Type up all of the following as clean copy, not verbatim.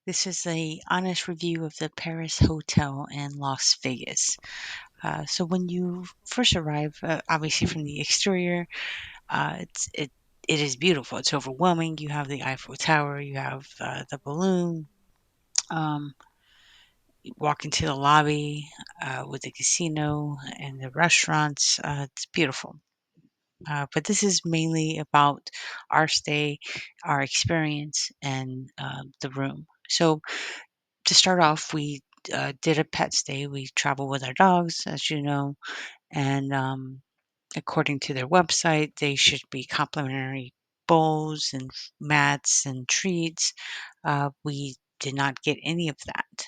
This is a honest review of the Paris Hotel in Las Vegas. So when you first arrive, obviously from the exterior, it is beautiful. It's overwhelming. You have the Eiffel Tower, you have the balloon. Um, you walk into the lobby with the casino and the restaurants. It's beautiful. But this is mainly about our stay, our experience, and the room. So to start off, we did a pet stay. We travel with our dogs, as you know, and according to their website, they should be complimentary bowls and mats and treats. We did not get any of that.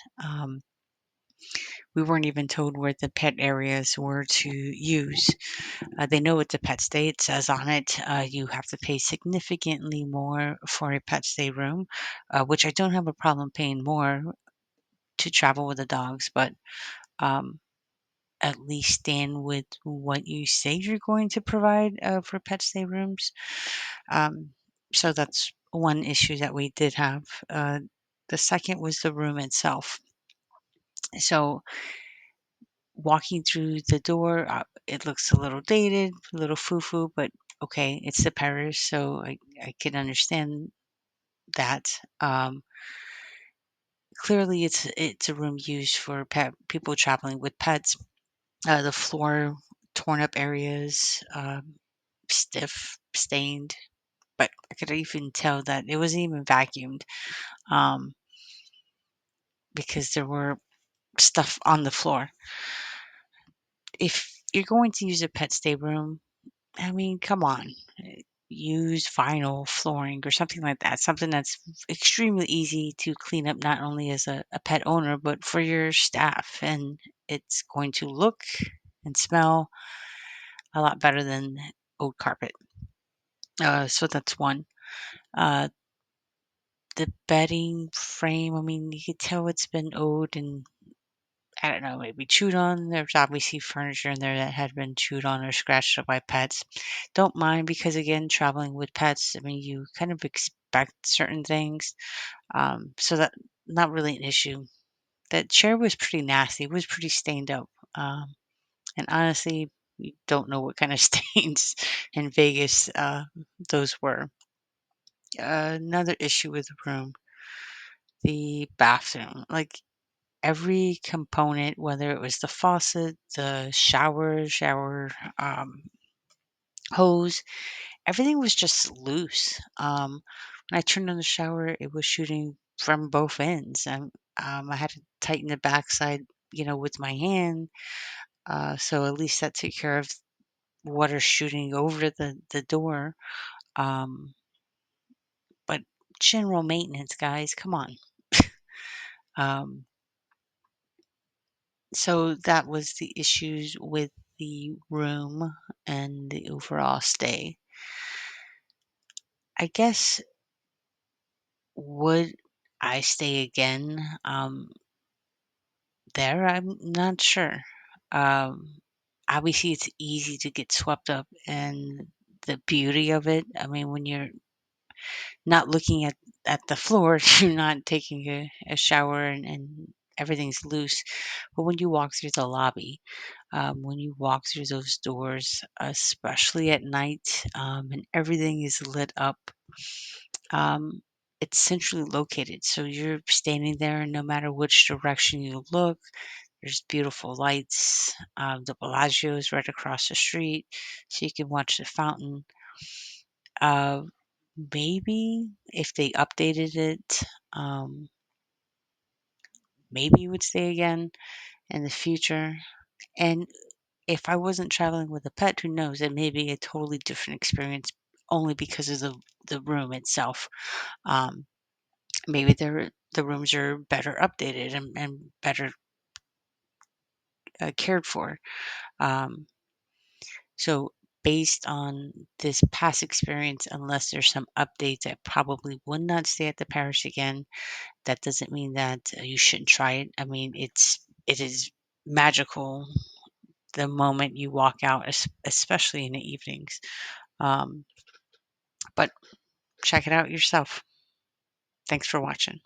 We weren't even told where the pet areas were to use. They know it's a pet stay. It says on it you have to pay significantly more for a pet stay room, which I don't have a problem paying more to travel with the dogs, but um, at least stand with what you say you're going to provide for pet stay rooms. Um, so that's one issue that we did have. The second was the room itself. So walking through the door, it looks a little dated, a little foo-foo, but okay, it's the Paris, so I can understand that. Clearly, it's a room used for people traveling with pets. The floor torn up areas, stiff, stained, but I could even tell that it wasn't even vacuumed, um, because there were stuff on the floor. If you're going to use a pet stay room, I mean, come on, use vinyl flooring or something like that. Something that's extremely easy to clean up, not only as a pet owner, but for your staff. And it's going to look and smell a lot better than old carpet. So that's one. Uh, the bedding frame, I mean, you could tell it's been old and I don't know, maybe chewed on. There's obviously furniture in there that had been chewed on or scratched up by pets. Don't mind because, again, traveling with pets, I mean, you kind of expect certain things. So that not really an issue. That chair was pretty nasty. It was pretty stained up. And honestly, we don't know what kind of stains in Vegas those were. Another issue with the room, the bathroom. Like every component, whether it was the faucet, the shower hose, everything was just loose. When I turned on the shower, it was shooting from both ends. I had to tighten the backside, with my hand. So at least that took care of water shooting over the door. Um, but general maintenance, guys, come on. Um, so that was the issues with the room and the overall stay. I guess, would I stay again there? I'm not sure. Um, Obviously, it's easy to get swept up in the beauty of it. I mean, when you're not looking at the floor, you're not taking a shower and everything's loose. But when you walk through the lobby, when you walk through those doors, especially at night, and everything is lit up, um, it's centrally located. So you're standing there, and no matter which direction you look, there's beautiful lights. The Bellagio is right across the street, so you can watch the fountain. Uh, Maybe if they updated it, um, maybe you would stay again in the future. And if I wasn't traveling with a pet, who knows? It may be a totally different experience only because of the room itself. Um, Maybe the rooms are better updated and better cared for. Um, so based on this past experience, unless there's some updates, I probably would not stay at the parish again. That doesn't mean that you shouldn't try it. I mean, it is magical the moment you walk out, especially in the evenings. Um, but check it out yourself. Thanks for watching.